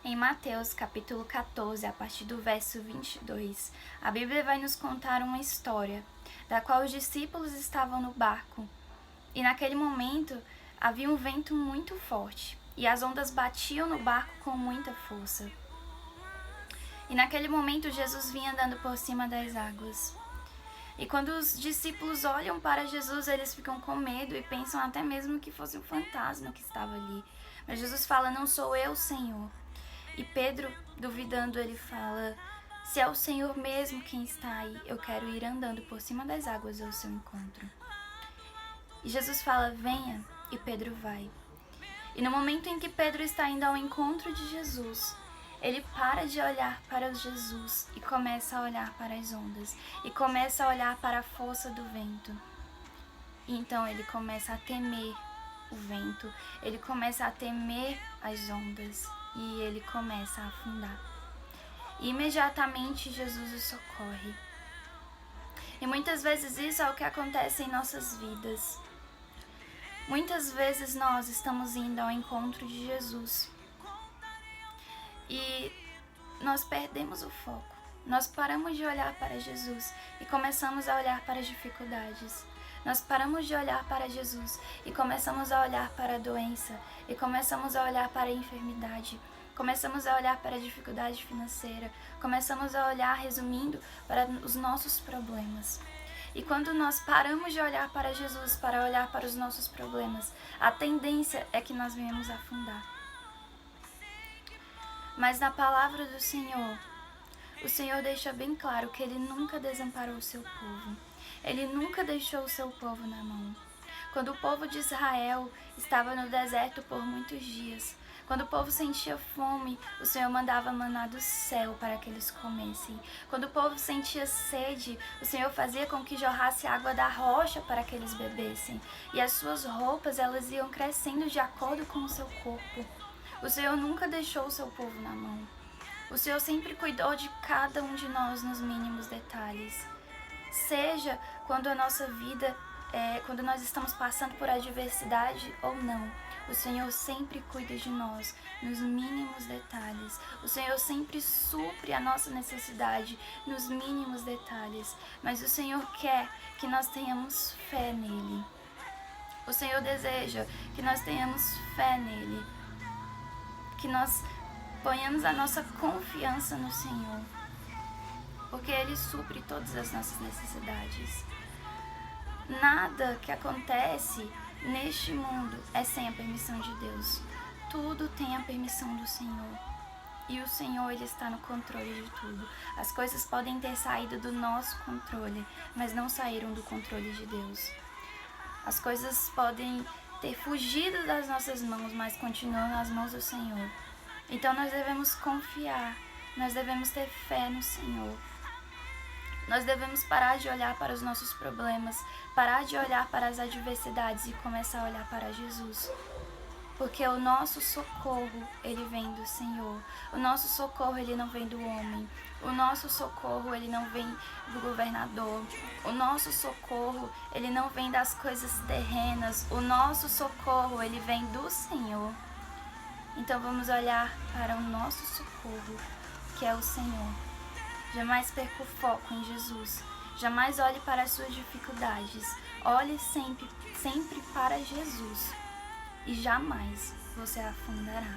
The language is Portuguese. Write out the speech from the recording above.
Em Mateus, capítulo 14, a partir do verso 22, a Bíblia vai nos contar uma história, da qual os discípulos estavam no barco. E naquele momento, havia um vento muito forte, e as ondas batiam no barco com muita força. E naquele momento, Jesus vinha andando por cima das águas. E quando os discípulos olham para Jesus, eles ficam com medo e pensam até mesmo que fosse um fantasma que estava ali. Mas Jesus fala: "Não sou eu, Senhor." E Pedro, duvidando, ele fala: "Se é o Senhor mesmo quem está aí, eu quero ir andando por cima das águas ao seu encontro." E Jesus fala: "Venha." E Pedro vai. E no momento em que Pedro está indo ao encontro de Jesus, ele para de olhar para Jesus e começa a olhar para as ondas. E começa a olhar para a força do vento. E então ele começa a temer o vento. Ele começa a temer as ondas. E ele começa a afundar. E imediatamente Jesus o socorre. E muitas vezes isso é o que acontece em nossas vidas. Muitas vezes nós estamos indo ao encontro de Jesus e nós perdemos o foco. Nós paramos de olhar para Jesus e começamos a olhar para as dificuldades. Nós paramos de olhar para Jesus e começamos a olhar para a doença, e começamos a olhar para a enfermidade, começamos a olhar para a dificuldade financeira, começamos a olhar, resumindo, para os nossos problemas. E quando nós paramos de olhar para Jesus, para olhar para os nossos problemas, a tendência é que nós venhamos afundar. Mas na palavra do Senhor, o Senhor deixa bem claro que Ele nunca desamparou o seu povo. Ele nunca deixou o seu povo na mão. Quando o povo de Israel estava no deserto por muitos dias, quando o povo sentia fome, o Senhor mandava maná do céu para que eles comessem. Quando o povo sentia sede, o Senhor fazia com que jorrasse água da rocha para que eles bebessem. E as suas roupas, elas iam crescendo de acordo com o seu corpo. O Senhor nunca deixou o seu povo na mão. O Senhor sempre cuidou de cada um de nós nos mínimos detalhes. Seja quando a nossa vida, quando nós estamos passando por adversidade ou não, o Senhor sempre cuida de nós nos mínimos detalhes. O Senhor sempre supre a nossa necessidade nos mínimos detalhes. Mas o Senhor quer que nós tenhamos fé nele. O Senhor deseja que nós tenhamos fé nele. Que nós ponhamos a nossa confiança no Senhor. Porque Ele supre todas as nossas necessidades. Nada que acontece neste mundo é sem a permissão de Deus. Tudo tem a permissão do Senhor. E o Senhor, Ele está no controle de tudo. As coisas podem ter saído do nosso controle, mas não saíram do controle de Deus. As coisas podem ter fugido das nossas mãos, mas continuam nas mãos do Senhor. Então nós devemos confiar, nós devemos ter fé no Senhor. Nós devemos parar de olhar para os nossos problemas, parar de olhar para as adversidades e começar a olhar para Jesus. Porque o nosso socorro, ele vem do Senhor. O nosso socorro, ele não vem do homem. O nosso socorro, ele não vem do governador. O nosso socorro, ele não vem das coisas terrenas. O nosso socorro, ele vem do Senhor. Então vamos olhar para o nosso socorro, que é o Senhor. Jamais perca o foco em Jesus. Jamais olhe para as suas dificuldades. Olhe sempre para Jesus. E jamais você afundará.